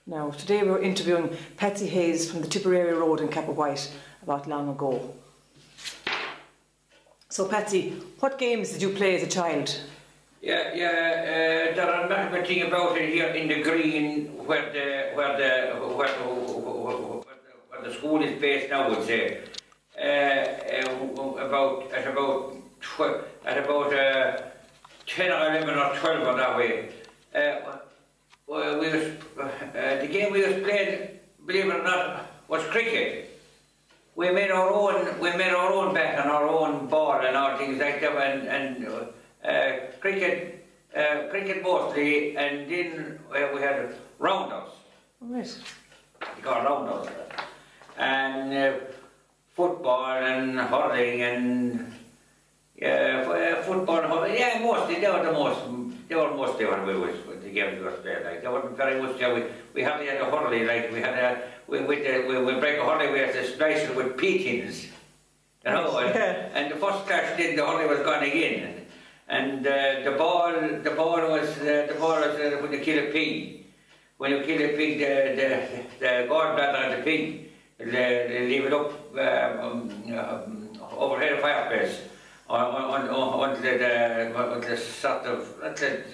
Now, today we're interviewing Patsie Hayes from the Tipperary Road in Cappawhite about long ago. So, Patsie, what games did you play as a child? There are nothing thing about it here in the green where the school is based now, I would say. At about 10 or 11 or 12 or that way. The game we was playing, believe it or not, was cricket. We made our own bat and our own ball and all things like that, and cricket mostly, and then we had rounders. Right. We call rounders, and football and hurling and football and hurling. Yeah, mostly they were mostly what we was the games we were playing. Like they weren't very much. We hardly had a hurling. Like we had we break a hurling. We had to slice it with pea tins, you know. And the first clash did the hurling was gone again. And the ball was when you kill a pig. When you kill a pig, the gallbladder of the pig, they leave it up overhead of fireplace on the sort of to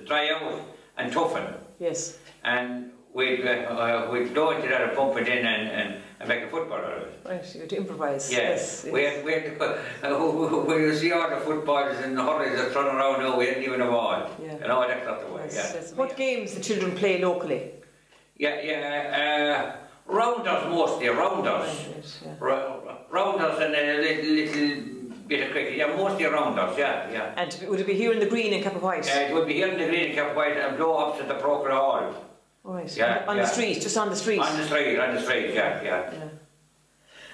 dry out and toughen. Yes. And we'd blow into that and pump it in and make a football out of it. Right, you had to improvise. Yes. We had to see all the footballs and the hurries that run around now, we didn't even have all. Yeah. You know, that's not the way. Yes, yes. What games do children play locally? Rounders mostly, rounders. Rounders and a little bit of cricket, mostly rounders, yeah. And would it be here in the green in Cappawhite? It would be here in the green in Cappawhite and blow up to the Proctor Hall. Right, on the street, just on the street? On the street, yeah.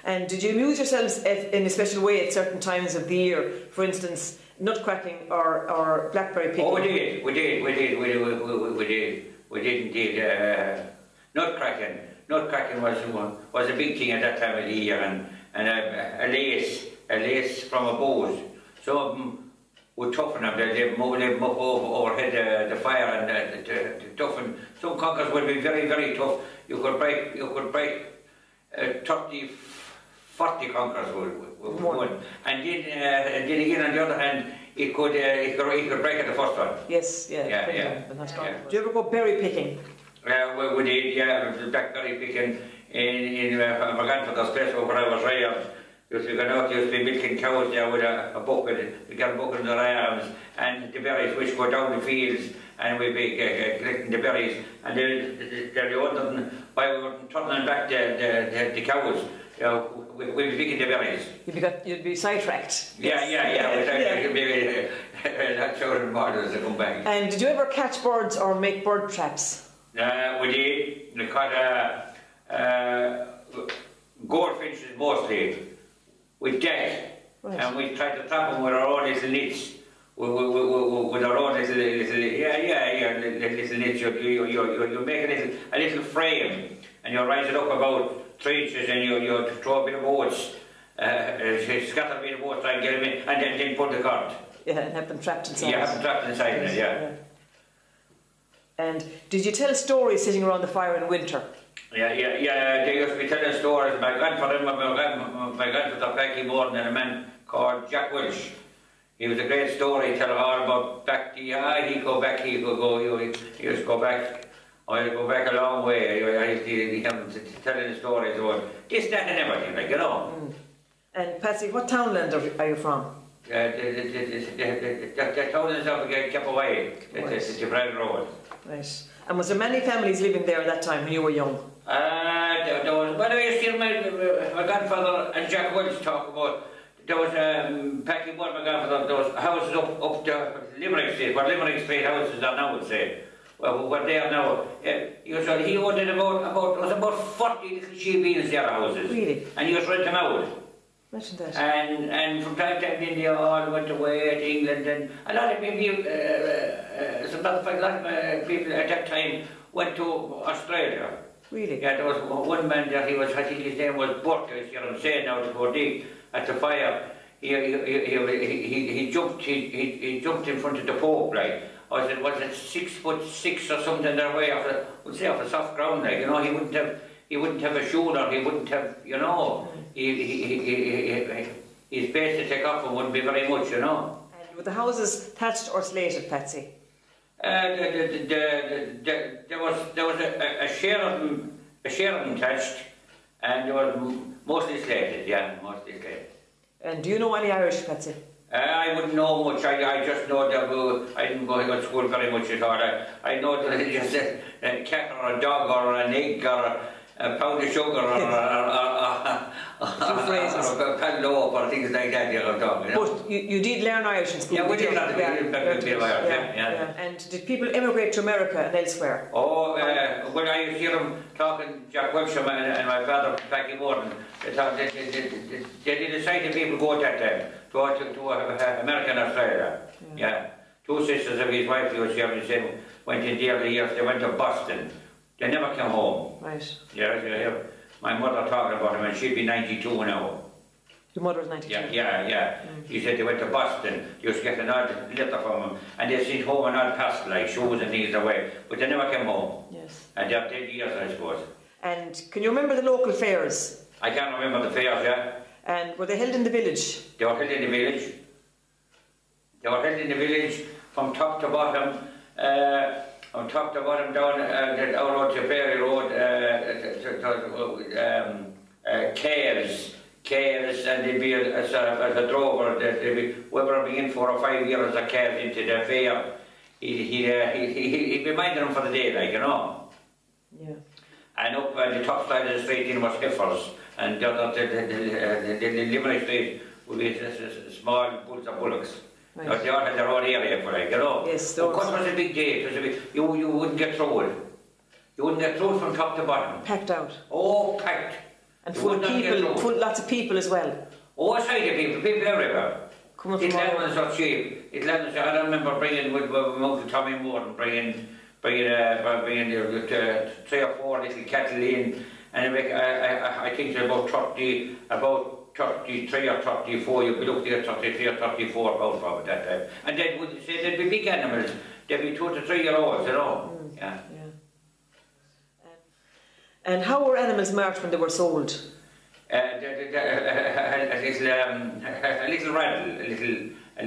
And did you amuse yourselves in a special way at certain times of the year? For instance, nut cracking or blackberry picking? Oh, we did indeed. Nut cracking was a big thing at that time of the year, and a lace from a boat. Some of them would toughen them. They move them up overhead the fire and to toughen. Some conkers would be very, very tough. You could break 30, 40 conkers with one. And then again on the other hand, he could break at the first one. Yes, yeah. Do you ever go berry picking? We did, blackberry picking in my grandfather's place where I was raised. Used to be milking cows there with a bucket. We got a bucket in their arms, and the berries which go down the fields, and we'd be collecting the berries, and then we were turning back the cows. We'd be picking the berries. You'd be sidetracked. Yeah. That's how the models to come back. And did you ever catch birds or make bird traps? We did. We caught goldfinches mostly with deck, and we tried to trap them with our own little nets. With our own little nets. You make a little frame, and you rise it up about 3 inches, and you throw a bit of oats, scatter a bit of oats, try and get them in, and then pull the cord. Yeah, and have them trapped inside. Yeah, have them trapped inside it, yeah. And did you tell stories sitting around the fire in winter? Yeah. They used to be telling stories. My grandfather, Patsie, more than a man called Jack Welsh. He was a great storyteller all about back. He used to go back. I'd go back a long way. I used to telling the stories about this, that, and everything, like, you know. And Patsie, what townland are you from? The townland of Cappawhite. It's the Tipperary Road. Right. And was there many families living there at that time when you were young? There was. By the way, I still my grandfather and Jack Welch talk about. There was Patsie, my grandfather. There was houses up to Limerick Street, where Limerick Street houses are now, I would say. Well, what they are now. He owned about 40 little sheep beans there houses. Really? And he was renting them out. Imagine that. And from time to time, they all went away to England, and a lot of people, people at that time went to Australia. Really? Yeah, there was one man there. I think his name was Burt. I hear him saying now before at the fire. He jumped in front of the Pope, like, was it 6'6" or something their way off the, would say off the soft ground, like, you know, he wouldn't have a shoulder, he wouldn't have, you know, his base to take off him wouldn't be very much, you know. And were the houses thatched or slated, Patsy? There was a share of them thatched, and there was mostly slated, yeah, mostly slated. And do you know any Irish, Patsy? I wouldn't know much. I just know that I didn't go to school very much at all. I know that it's just a cat or a dog or an egg or a pound of sugar or a pan loaf or things like that. You know, dog, you know? But you did learn Irish in school. Yeah, we did learn a bit of Irish. Yeah. And did people immigrate to America and elsewhere? Oh, when I used to hear them talking, Jack Wilsham and my father, Patsie Morton, they decided people go at that time to America and Australia. Yeah. Two sisters of his wife, he was here, he said, went in the early years, they went to Boston. They never came home. Right. Yeah. My mother talking about him, and she'd be 92 now. Your mother was 92? Yeah. She said they went to Boston, they used to get an odd letter from him, and they sent home an odd parcel, like shoes and things away, but they never came home. Yes. And they're dead years, I suppose. And can you remember the local fairs? I can't remember the fairs, yeah. And were they held in the village? They were held in the village. They were held in the village from top to bottom. From top to bottom down out to Perry Road, caves, and they'd be as a drover. We were being 4 or 5 years as a calves into the fair. He'd be minding them for the day, like, you know. Yeah. And up the top side of the street in was heifers, and the Limerick street would be small bulls of bullocks. Right. They all had their own area for it, you know. Yes, of course, it was a big day. It was a big, you wouldn't get through it. You wouldn't get through it from top to bottom. Packed out. Oh, packed. And full of people, lots of people as well. Oh, a sight of people everywhere. It landed so cheap. I remember bringing with Uncle Tommy Moore and bringing 3 or 4 little cattle in, and I think it's about 33 or 34, you'd be looking at 33 or 34 about from at that time. And then would say there'd be big animals, there'd be 2 to 3 year olds, you know. Yeah. And how were animals marked when they were sold? A little rattle, a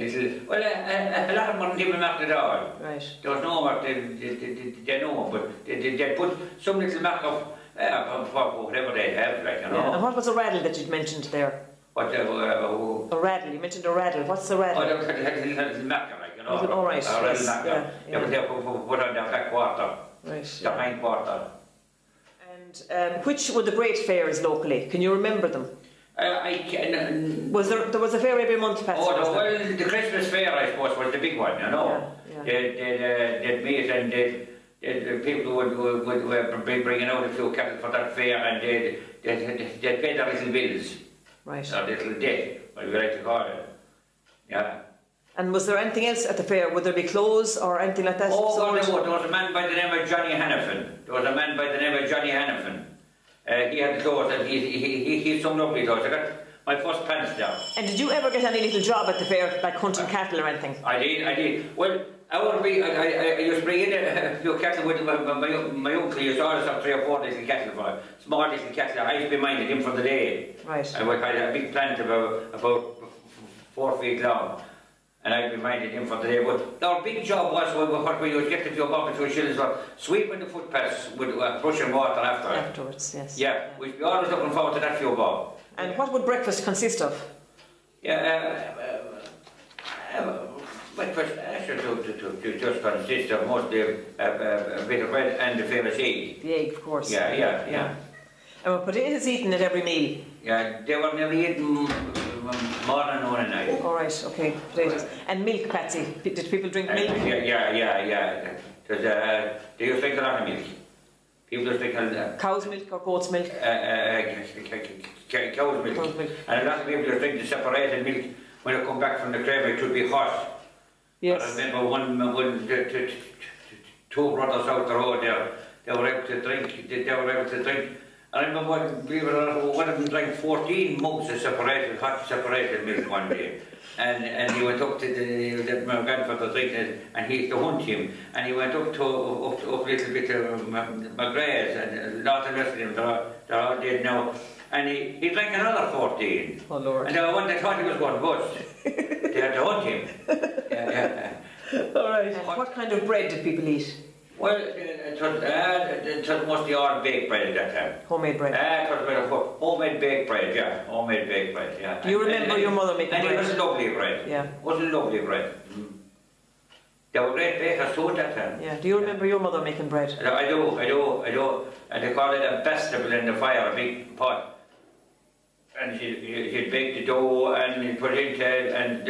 lot of them weren't even marked at all. Right. There was no mark, they know, but they put some little mark of whatever they have, like, you know. Yeah. And what was a rattle that you'd mentioned there? What? A rattle, you mentioned a rattle. What's a rattle? Oh, there was a little marker, like, you know. Oh, right, a little marker. They were there put on their back quarter, their hind quarter. And which were the great fairs locally? Can you remember them? I can. There was a fair every month, Patsy? Well, the Christmas fair, I suppose, was the big one, you know. They'd meet and people would be bringing out a few cattle for that fair, and they'd pay their little bills. Right. Or little debt, what we like to call it. Yeah. And was there anything else at the fair? Would there be clothes or anything like that? Oh, well, there was a man by the name of Johnny Hannafin. He had clothes, and he some lovely clothes. I got my first pants there. And did you ever get any little job at the fair, like hunting cattle or anything? I did. Well, I used to bring in a few cattle with my uncle. Used to always have 3 or 4 little cattle for small little cattle. I used to be minding him for the day. Right. I had a big plant about 4 feet long. And I'd be minding him for the day. But our big job was what we used to get a few buckets with shillings for sweeping the footpaths with brushing water afterwards. Yes. Yeah, we'd be always looking forward to that few bob. And what would breakfast consist of? Breakfast to just consist of mostly a bit of bread and the famous egg. The egg, of course. Yeah. And were potatoes eaten at every meal? Yeah, they were nearly eaten morning, noon and night. All right, okay, potatoes. And milk, Patsy? Did people drink milk? Yeah. Because they used to drink a lot of milk. People used to drink cow's milk or goat's milk? Cow's milk. And a lot of people used to drink the separated milk when they come back from the creamery. It would be hot. Yes. I remember two brothers out the road there. They were able to drink I remember believe it or not, one of them drank 14 mugs of hot separated milk one day. And he went up to my grandfather drinking it, and he used to hunt him. And he went up a little bit of McGrath's, and lots of rest of them, they're all dead now. And he drank another 14. Oh Lord. And when they thought he was going to bust, they had to hunt him. All right. What kind of bread did people eat? Well, it was mostly all baked bread at that time. Homemade bread? It was a bit of homemade baked bread, yeah. Homemade baked bread, yeah. Do you remember your mother making bread? And it was lovely bread. Yeah. It was lovely bread. They were great bakers too at that time. Yeah. Do you remember your mother making bread? I do. And they call it a vegetable in the fire, a big pot. And she'd bake the dough and you'd put it into it, and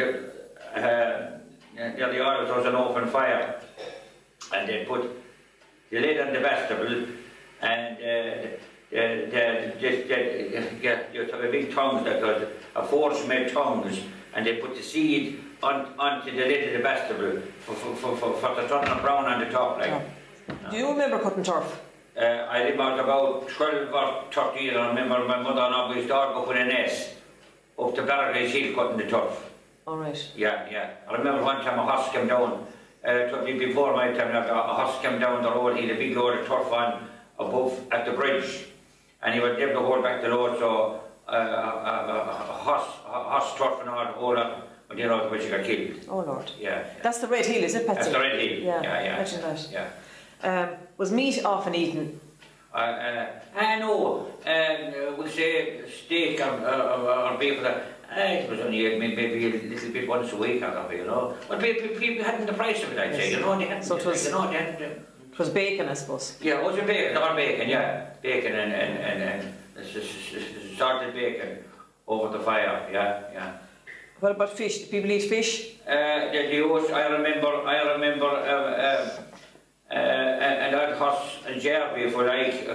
nearly always was an open fire. And they'd put the lid on the vegetable, and you'd have a big tongs that was a force-made tongs, and they put the seed onto the lid of the vegetable for the turn brown on the top. Like. Do you remember cutting turf? I was about 12 or 13. I remember my mother and I used to all go with an S up to Barrack's Hill cutting the turf. All right. Yeah. I remember one time a horse came down. Before my time, a horse came down the road. He had a big load of turf on above at the bridge, and he was able to hold back the load. So a horse turf and all the whole lot. But you know, she got killed. Oh Lord. Yeah. That's the Red Hill, is it, Patsie? That's the Red Hill. Yeah. Yeah. Imagine that. Yeah. Was meat often eaten? No. We say steak or beef. It was only maybe a little bit once a week, you know. But people hadn't the price of it, I'd say, you know. They hadn't, so it was, you know, they hadn't, it was bacon, I suppose. Yeah, it was bacon, all bacon, yeah. Bacon and salted bacon over the fire, yeah. What about fish? Did people eat fish? The oats, I remember an odd horse and jerby, if you like,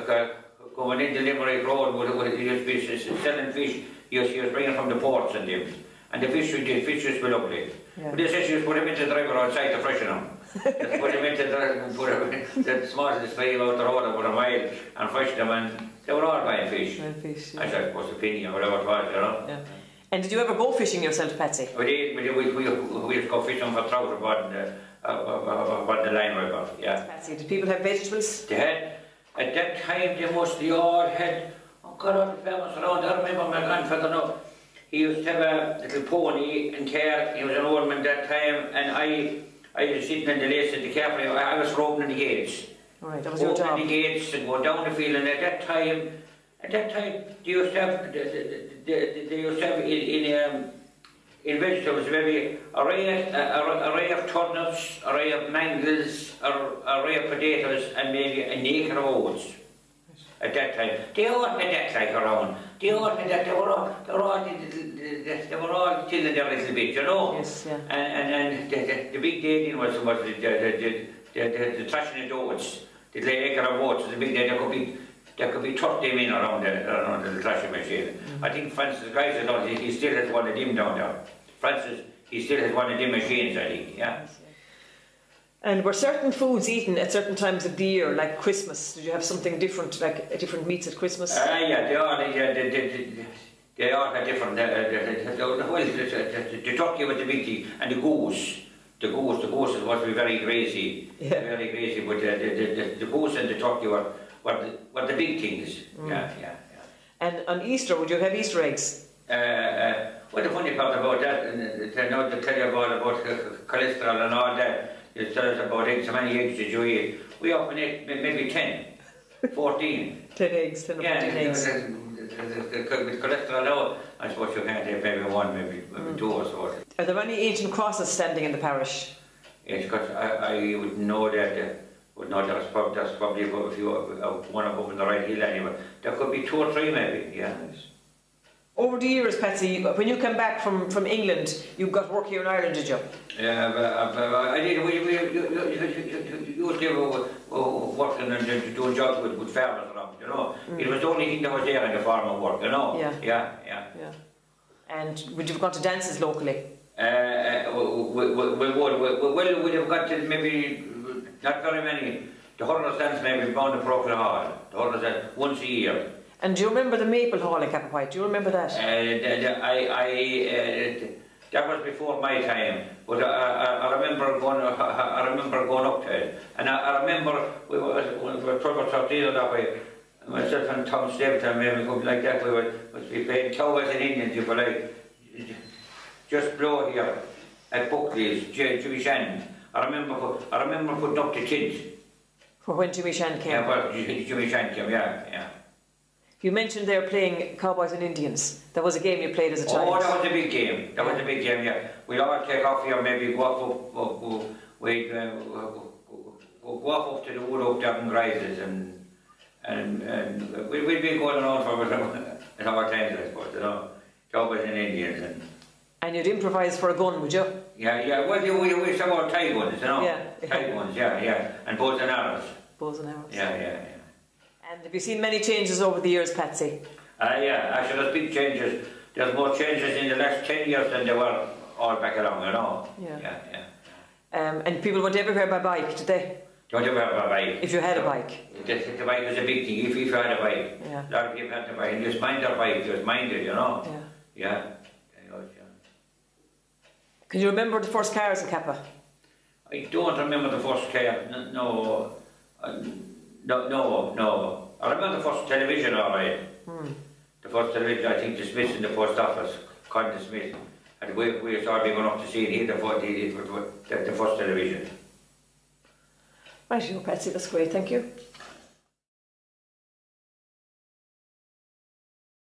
going into Limerick Road, with used to be selling fish. He was bringing from the ports and things. And the fish used to be lovely. Yeah. But they said she just put them into the river outside to freshen them. Just put them into the smallest stream out the road about a mile and fresh them, and they were all buying fish. Yeah. I said, what's the penny or whatever it was, you know. Yeah. And did you ever go fishing yourself, Patsie? We did. We used to go fishing for trout about the Line River, yeah. Patsie, did people have vegetables? They had. At that time, they mostly all had. God, all the farmers around. I remember my grandfather now. He used to have a little pony and care. He was an old man that time, and I was sitting in the lace at the cafe. I was opening the gates. Right, that was your job. Opening the gates and going down the field. And at that time, they used to have, in vegetables maybe array of turnips, array of mangels, array of potatoes, and maybe an acre of oats. At that time, they all had that like around. They all had that. They were all till in their little bit, you know. Yes, yeah. And the big day then was the thrashing of the oats. The acre of oats was the big day. There could be 30 men around the thrashing machine. I think Francis Geiser, he still has one of them down there. Francis, he still has one of them machines, I think. Yeah. And were certain foods eaten at certain times of the year, like Christmas? Did you have something different, like different meats at Christmas? Yeah, they all had different. The turkey was the big thing, and the goose. The goose was very crazy, very crazy. But the goose and the turkey were the big things. Yeah. And on Easter, would you have Easter eggs? Well, the funny part about that, now to tell you about cholesterol and all that. You tell us about eggs, how many eggs did you eat? We often ate maybe 10, 14. 10 eggs, 10 or 14 eggs. With cholesterol now, I suppose you can't have maybe one, maybe two or so. Are there any ancient crosses standing in the parish? Yes, because I would know that, there's probably a few, one of them in the right hill anyway. There could be 2 or 3 maybe, yeah. Over the years, Patsie, when you came back from England, you got work here in Ireland, did you? Yeah, I did. We used to working and doing jobs with farmers around, you know. It was the only thing that was there in the farming work, you know. Yeah. And would you have gone to dances locally? We would have got to maybe, not very many, the Hurlers dance maybe around the Procol Hall, the Hurlers dance once a year. And do you remember the Maple Hall in Cappawhite? Do you remember that? That was before my time, but I remember going. I remember going up to it, and I remember we were trouble dealing that way. Myself and Tom Stapleton, maybe something like that. We were playing Cowboys and Indians. You were like just below here at Buckley's, Jimmy Shannon. I remember putting up the kids. For when Jimmy Shan came? Yeah, well, Jimmy Shan came, yeah. You mentioned they were playing Cowboys and Indians. That was a game you played as a child. Oh, that was a big game. That was a big game, yeah. We'd all take off here, maybe go up, we'd go up to the wood up there and rises, and we'd be going around for our times, I suppose, you know. Cowboys and Indians. And you'd improvise for a gun, would you? Yeah. Well, we used to have tie guns, you know. Yeah. Tie guns, yeah. And bows and arrows. Bows and arrows. Yeah. And have you seen many changes over the years, Patsie? Yeah, actually there's big changes. There's more changes in the last 10 years than there were all back along, you know. Yeah. And people went everywhere by bike, did they? Don't ever have a bike. If you had a bike. The bike was a big thing, if you had a bike. Yeah. A lot of people had a bike, and just mind their bike, just mind it, you know. Yeah. Can you remember the first cars in Kappa? I don't remember the first car, no. I remember the first television, all right. The first television, I think, the Smiths in the post office, Condon Smith. And we started going up to see it here, the first television. Right, you know, Patsie, that's great, thank you.